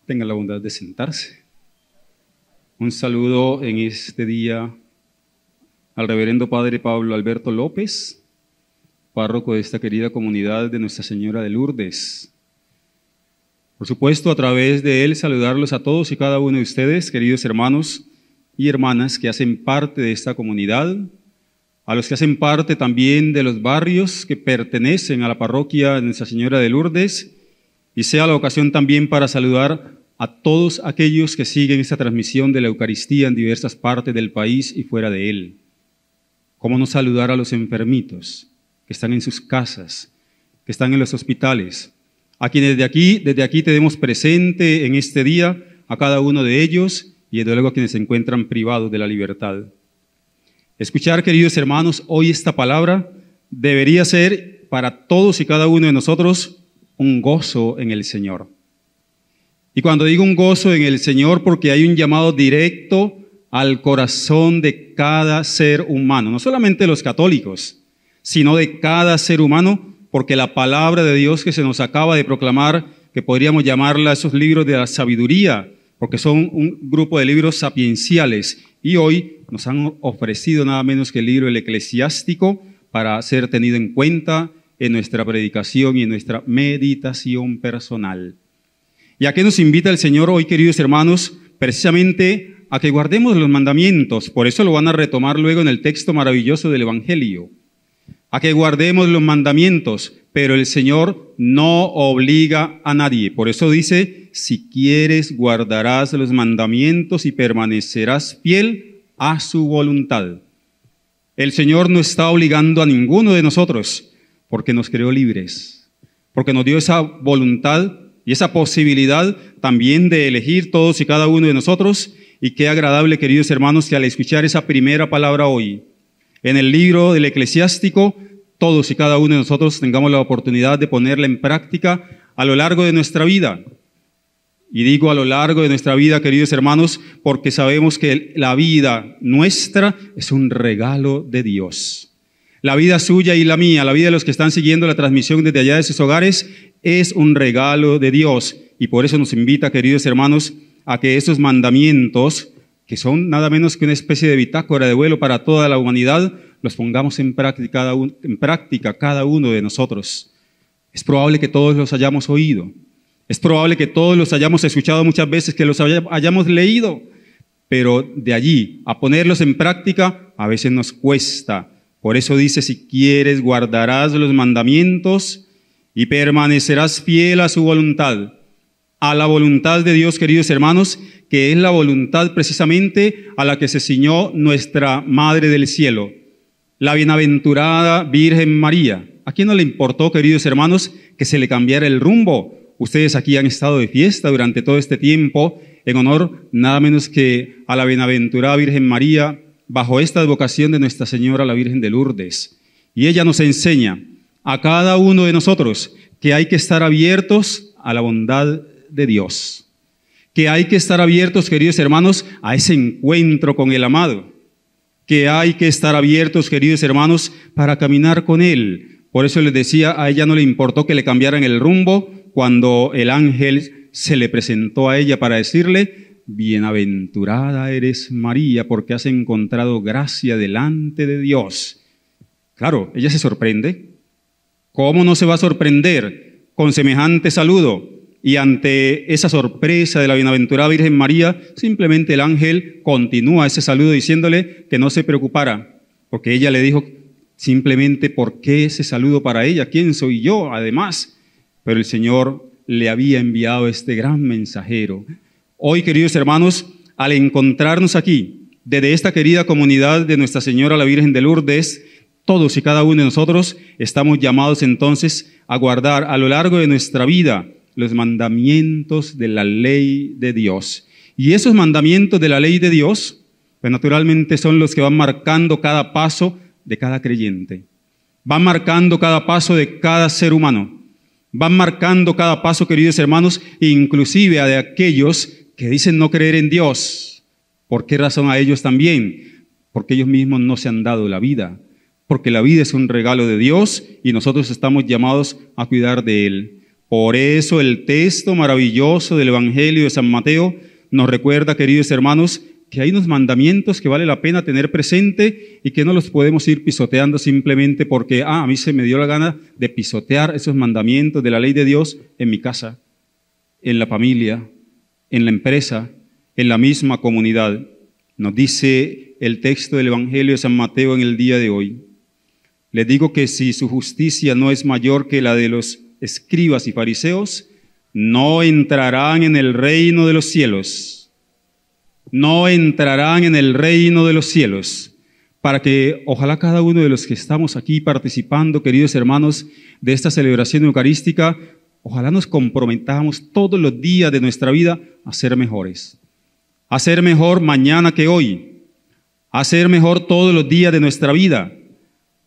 Tenga la bondad de sentarse. Un saludo en este día al reverendo Padre Pablo Alberto López, párroco de esta querida comunidad de Nuestra Señora de Lourdes. Por supuesto, a través de él saludarlos a todos y cada uno de ustedes, queridos hermanos y hermanas que hacen parte de esta comunidad, a los que hacen parte también de los barrios que pertenecen a la parroquia de Nuestra Señora de Lourdes, y sea la ocasión también para saludar a todos aquellos que siguen esta transmisión de la Eucaristía en diversas partes del país y fuera de él. ¿Cómo no saludar a los enfermitos que están en sus casas, que están en los hospitales, a quienes desde aquí tenemos presente en este día, a cada uno de ellos y desde luego a quienes se encuentran privados de la libertad? Escuchar, queridos hermanos, hoy esta palabra debería ser para todos y cada uno de nosotros un gozo en el Señor. Y cuando digo un gozo en el Señor, porque hay un llamado directo al corazón de cada ser humano, no solamente los católicos, sino de cada ser humano, porque la palabra de Dios que se nos acaba de proclamar, que podríamos llamarla esos libros de la sabiduría, porque son un grupo de libros sapienciales, y hoy nos han ofrecido nada menos que el libro del Eclesiástico para ser tenido en cuenta en nuestra predicación y en nuestra meditación personal. ¿Y a qué nos invita el Señor hoy, queridos hermanos? Precisamente a que guardemos los mandamientos. Por eso lo van a retomar luego en el texto maravilloso del Evangelio. A que guardemos los mandamientos, pero el Señor no obliga a nadie. Por eso dice, si quieres guardarás los mandamientos y permanecerás fiel a su voluntad. El Señor no está obligando a ninguno de nosotros, porque nos creó libres, porque nos dio esa voluntad y esa posibilidad también de elegir todos y cada uno de nosotros. Y qué agradable, queridos hermanos, que al escuchar esa primera palabra hoy, en el libro del Eclesiástico, todos y cada uno de nosotros tengamos la oportunidad de ponerla en práctica a lo largo de nuestra vida. Y digo a lo largo de nuestra vida, queridos hermanos, porque sabemos que la vida nuestra es un regalo de Dios. La vida suya y la mía, la vida de los que están siguiendo la transmisión desde allá de sus hogares, es un regalo de Dios. Y por eso nos invita, queridos hermanos, a que esos mandamientos, que son nada menos que una especie de bitácora de vuelo para toda la humanidad, los pongamos en práctica cada uno de nosotros. Es probable que todos los hayamos oído. Es probable que todos los hayamos escuchado muchas veces, que los hayamos leído. Pero de allí a ponerlos en práctica, a veces nos cuesta. Por eso dice, si quieres guardarás los mandamientos y permanecerás fiel a su voluntad. A la voluntad de Dios, queridos hermanos, que es la voluntad precisamente a la que se ciñó nuestra Madre del Cielo, la bienaventurada Virgen María. ¿A quién no le importó, queridos hermanos, que se le cambiara el rumbo? Ustedes aquí han estado de fiesta durante todo este tiempo en honor nada menos que a la bienaventurada Virgen María, bajo esta advocación de Nuestra Señora la Virgen de Lourdes. Y ella nos enseña a cada uno de nosotros que hay que estar abiertos a la bondad de Dios, que hay que estar abiertos, queridos hermanos, a ese encuentro con el amado, que hay que estar abiertos, queridos hermanos, para caminar con Él. Por eso les decía, a ella no le importó que le cambiaran el rumbo cuando el ángel se le presentó a ella para decirle, bienaventurada eres María, porque has encontrado gracia delante de Dios. Claro, ella se sorprende. ¿Cómo no se va a sorprender con semejante saludo? Y ante esa sorpresa de la bienaventurada Virgen María, simplemente el ángel continúa ese saludo diciéndole que no se preocupara, porque ella le dijo simplemente, ¿por qué ese saludo para ella? ¿Quién soy yo? Además, pero el Señor le había enviado este gran mensajero. Hoy, queridos hermanos, al encontrarnos aquí, desde esta querida comunidad de Nuestra Señora la Virgen de Lourdes, todos y cada uno de nosotros estamos llamados entonces a guardar a lo largo de nuestra vida los mandamientos de la ley de Dios. Y esos mandamientos de la ley de Dios, pues naturalmente son los que van marcando cada paso de cada creyente. Van marcando cada paso de cada ser humano. Van marcando cada paso, queridos hermanos, inclusive a de aquellos que dicen no creer en Dios. ¿Por qué razón a ellos también? Porque ellos mismos no se han dado la vida. Porque la vida es un regalo de Dios y nosotros estamos llamados a cuidar de Él. Por eso el texto maravilloso del Evangelio de San Mateo nos recuerda, queridos hermanos, que hay unos mandamientos que vale la pena tener presente y que no los podemos ir pisoteando simplemente porque, a mí se me dio la gana de pisotear esos mandamientos de la ley de Dios en mi casa, en la familia, en la empresa, en la misma comunidad. Nos dice el texto del Evangelio de San Mateo en el día de hoy. Les digo que si su justicia no es mayor que la de los escribas y fariseos, no entrarán en el reino de los cielos. No entrarán en el reino de los cielos. Para que ojalá cada uno de los que estamos aquí participando, queridos hermanos, de esta celebración eucarística, ojalá nos comprometamos todos los días de nuestra vida a ser mejores. A ser mejor mañana que hoy. A ser mejor todos los días de nuestra vida.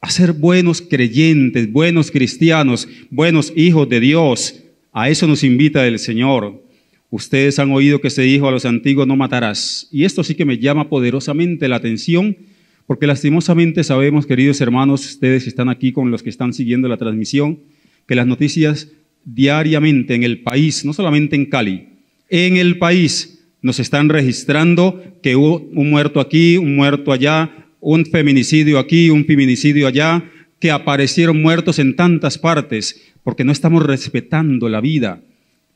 A ser buenos creyentes, buenos cristianos, buenos hijos de Dios. A eso nos invita el Señor. Ustedes han oído que se dijo a los antiguos, no matarás. Y esto sí que me llama poderosamente la atención, porque lastimosamente sabemos, queridos hermanos, ustedes que están aquí con los que están siguiendo la transmisión, que las noticias diariamente en el país, no solamente en Cali, en el país nos están registrando que hubo un muerto aquí, un muerto allá, un feminicidio aquí, un feminicidio allá, que aparecieron muertos en tantas partes, porque no estamos respetando la vida,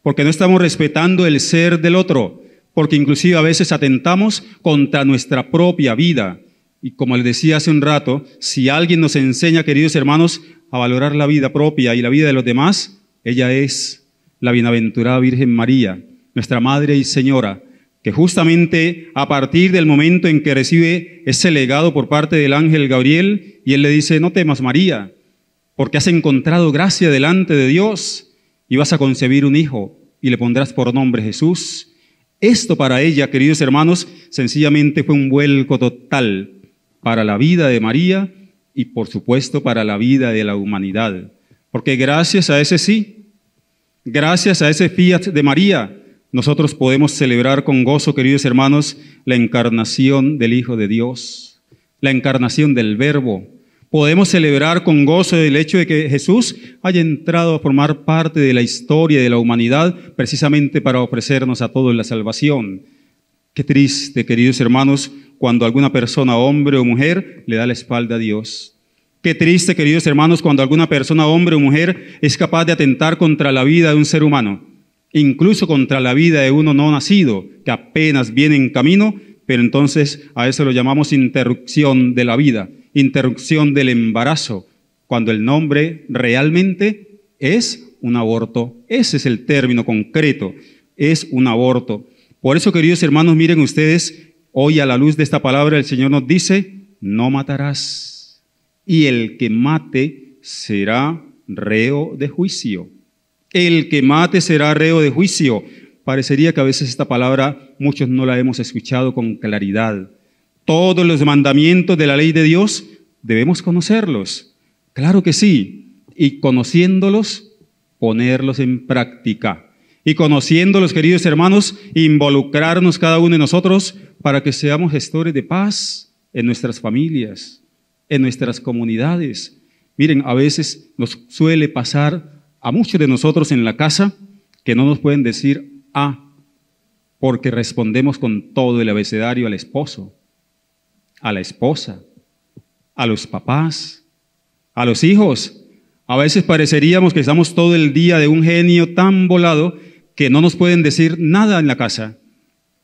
porque no estamos respetando el ser del otro, porque inclusive a veces atentamos contra nuestra propia vida. Y como les decía hace un rato, si alguien nos enseña, queridos hermanos, a valorar la vida propia y la vida de los demás, ella es la bienaventurada Virgen María, nuestra Madre y Señora, que justamente a partir del momento en que recibe ese legado por parte del ángel Gabriel, y él le dice, no temas María, porque has encontrado gracia delante de Dios, y vas a concebir un hijo, y le pondrás por nombre Jesús. Esto para ella, queridos hermanos, sencillamente fue un vuelco total para la vida de María y por supuesto para la vida de la humanidad. Porque gracias a ese sí, gracias a ese fiat de María, nosotros podemos celebrar con gozo, queridos hermanos, la encarnación del Hijo de Dios, la encarnación del Verbo. Podemos celebrar con gozo el hecho de que Jesús haya entrado a formar parte de la historia de la humanidad precisamente para ofrecernos a todos la salvación. Qué triste, queridos hermanos, cuando alguna persona, hombre o mujer, le da la espalda a Dios. Qué triste, queridos hermanos, cuando alguna persona, hombre o mujer, es capaz de atentar contra la vida de un ser humano, incluso contra la vida de uno no nacido, que apenas viene en camino, pero entonces a eso lo llamamos interrupción de la vida, interrupción del embarazo, cuando el nombre realmente es un aborto. Ese es el término concreto, es un aborto. Por eso, queridos hermanos, miren ustedes, hoy a la luz de esta palabra el Señor nos dice, no matarás, y el que mate será reo de juicio. El que mate será reo de juicio. Parecería que a veces esta palabra muchos no la hemos escuchado con claridad. Todos los mandamientos de la ley de Dios debemos conocerlos. Claro que sí. Y conociéndolos, ponerlos en práctica. Y conociéndolos, queridos hermanos, involucrarnos cada uno de nosotros para que seamos gestores de paz en nuestras familias, en nuestras comunidades. Miren, a veces nos suele pasar a muchos de nosotros en la casa que no nos pueden decir porque respondemos con todo el abecedario al esposo, a la esposa, a los papás, a los hijos. A veces pareceríamos que estamos todo el día de un genio tan volado que no nos pueden decir nada en la casa.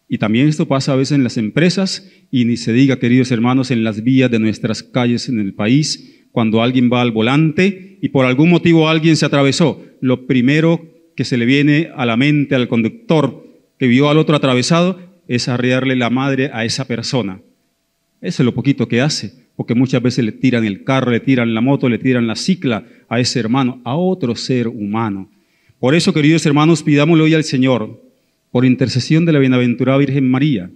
Y también esto pasa a veces en las empresas y ni se diga, queridos hermanos, en las vías de nuestras calles en el país, cuando alguien va al volante y por algún motivo alguien se atravesó. Lo primero que se le viene a la mente al conductor que vio al otro atravesado es arrearle la madre a esa persona. Eso es lo poquito que hace, porque muchas veces le tiran el carro, le tiran la moto, le tiran la cicla a ese hermano, a otro ser humano. Por eso, queridos hermanos, pidámosle hoy al Señor, por intercesión de la bienaventurada Virgen María,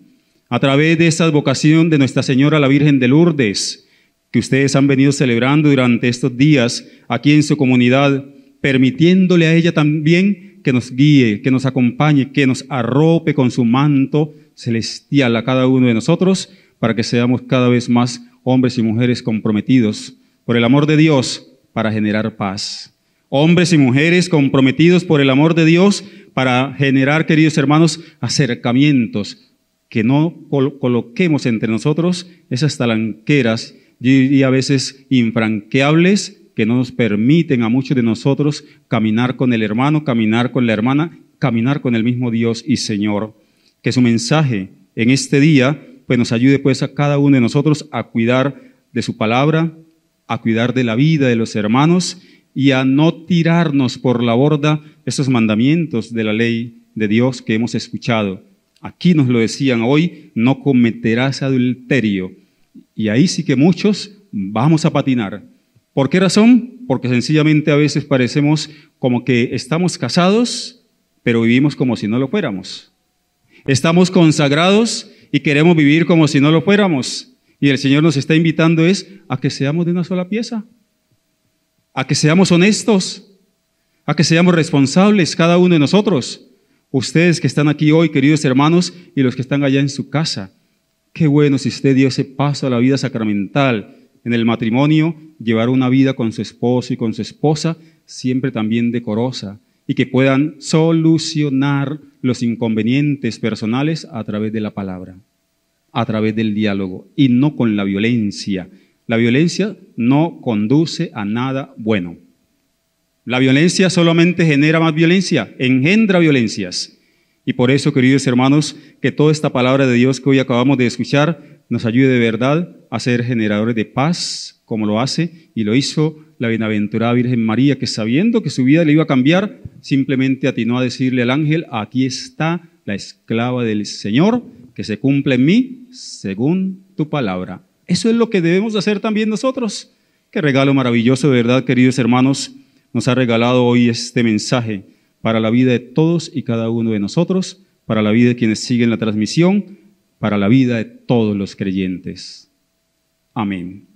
a través de esta vocación de Nuestra Señora la Virgen de Lourdes, que ustedes han venido celebrando durante estos días aquí en su comunidad, permitiéndole a ella también que nos guíe, que nos acompañe, que nos arrope con su manto celestial a cada uno de nosotros, para que seamos cada vez más hombres y mujeres comprometidos por el amor de Dios para generar paz. hombres y mujeres comprometidos por el amor de Dios para generar, queridos hermanos, acercamientos, que no coloquemos entre nosotros esas talanqueras, yo diría a veces infranqueables, que no nos permiten a muchos de nosotros caminar con el hermano, caminar con la hermana, caminar con el mismo Dios y Señor. Que su mensaje en este día pues nos ayude pues a cada uno de nosotros a cuidar de su palabra, a cuidar de la vida de los hermanos y a no tirarnos por la borda esos mandamientos de la ley de Dios que hemos escuchado. Aquí nos lo decían hoy, no cometerás adulterio. Y ahí sí que muchos vamos a patinar. ¿Por qué razón? Porque sencillamente a veces parecemos como que estamos casados, pero vivimos como si no lo fuéramos. Estamos consagrados y queremos vivir como si no lo fuéramos. Y el Señor nos está invitando a que seamos de una sola pieza, a que seamos honestos, a que seamos responsables cada uno de nosotros. Ustedes que están aquí hoy, queridos hermanos, y los que están allá en su casa, qué bueno si usted dio ese paso a la vida sacramental, en el matrimonio, llevar una vida con su esposo y con su esposa, siempre también decorosa, y que puedan solucionar los inconvenientes personales a través de la palabra, a través del diálogo, y no con la violencia. La violencia no conduce a nada bueno. La violencia solamente genera más violencia, engendra violencias. Y por eso, queridos hermanos, que toda esta palabra de Dios que hoy acabamos de escuchar nos ayude de verdad a ser generadores de paz, como lo hace y lo hizo la bienaventurada Virgen María, que sabiendo que su vida le iba a cambiar, simplemente atinó a decirle al ángel: aquí está la esclava del Señor, que se cumple en mí según tu palabra. Eso es lo que debemos hacer también nosotros. Qué regalo maravilloso, de verdad, queridos hermanos, nos ha regalado hoy este mensaje para la vida de todos y cada uno de nosotros, para la vida de quienes siguen la transmisión, para la vida de todos los creyentes. Amén.